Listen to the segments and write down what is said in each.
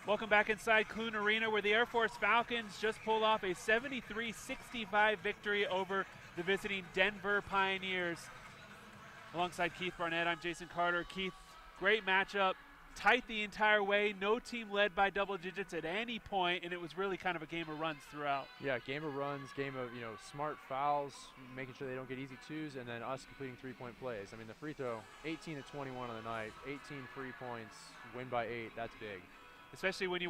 Welcome back inside Clune Arena, where the Air Force Falcons just pulled off a 73-65 victory over the visiting Denver Pioneers. Alongside Keith Barnett, I'm Jason Carter. Keith, great matchup, tight the entire way. No team led by double digits at any point, and it was really kind of a game of runs throughout. Yeah, game of runs, game of smart fouls, making sure they don't get easy twos, and then us completing three-point plays. I mean, the free throw, 18 to 21 on the night, 18 free points, win by 8. That's big. Especially when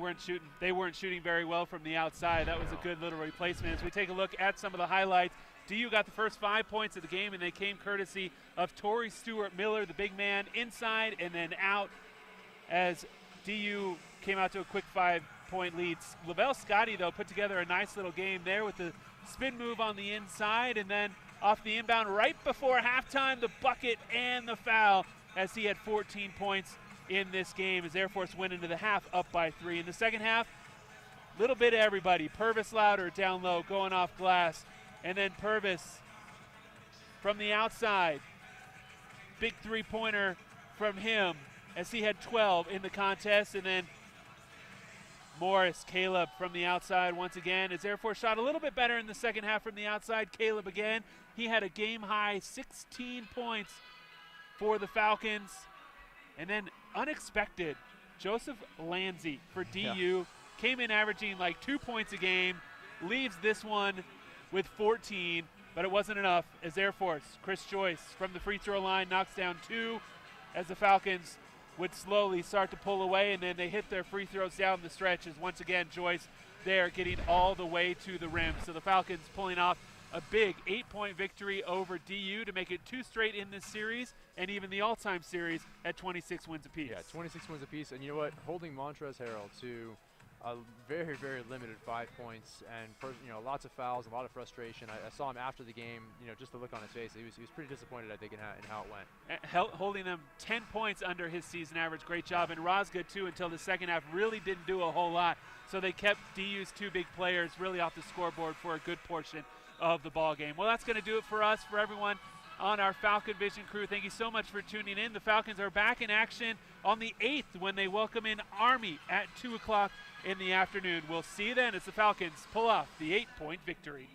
they weren't shooting very well from the outside. That was a good little replacement. As we take a look at some of the highlights, DU got the first 5 points of the game, and they came courtesy of Torrey Stewart Miller, the big man, inside and then out, as DU came out to a quick 5-point lead. Lavelle Scotty, though, put together a nice little game there with the spin move on the inside, and then off the inbound right before halftime, the bucket and the foul, as he had 14 points in this game, as Air Force went into the half up by 3. In the second half, little bit of everybody. Purvis Louder down low, going off glass, and then Purvis from the outside. Big three-pointer from him, as he had 12 in the contest, and then Morris, Caleb from the outside once again, as Air Force shot a little bit better in the second half from the outside. Caleb again, he had a game-high 16 points for the Falcons. And then unexpected, Joseph Lanzi for DU came in averaging like 2 points a game, leaves this one with 14, but it wasn't enough as Air Force, Chris Joyce from the free throw line knocks down 2 as the Falcons would slowly start to pull away, and then they hit their free throws down the stretch as once again Joyce there getting all the way to the rim. So the Falcons pulling off a big 8-point victory over DU to make it 2 straight in this series, and even the all-time series at 26 wins apiece. Yeah, 26 wins apiece, and you know what? Holding Montrezl Harrell to a very, very limited 5 points, and lots of fouls, a lot of frustration. I saw him after the game, just the look on his face. He was pretty disappointed, I think, in how it went. Holding them 10 points under his season average, great job. And Rosgood too, until the second half, really didn't do a whole lot. So they kept DU's 2 big players really off the scoreboard for a good portion of the ball game. Well, that's going to do it for us, for everyone on our Falcon Vision crew. Thank you so much for tuning in. The Falcons are back in action on the 8th when they welcome in Army at 2 o'clock in the afternoon. We'll see you then as the Falcons pull off the 8-point victory.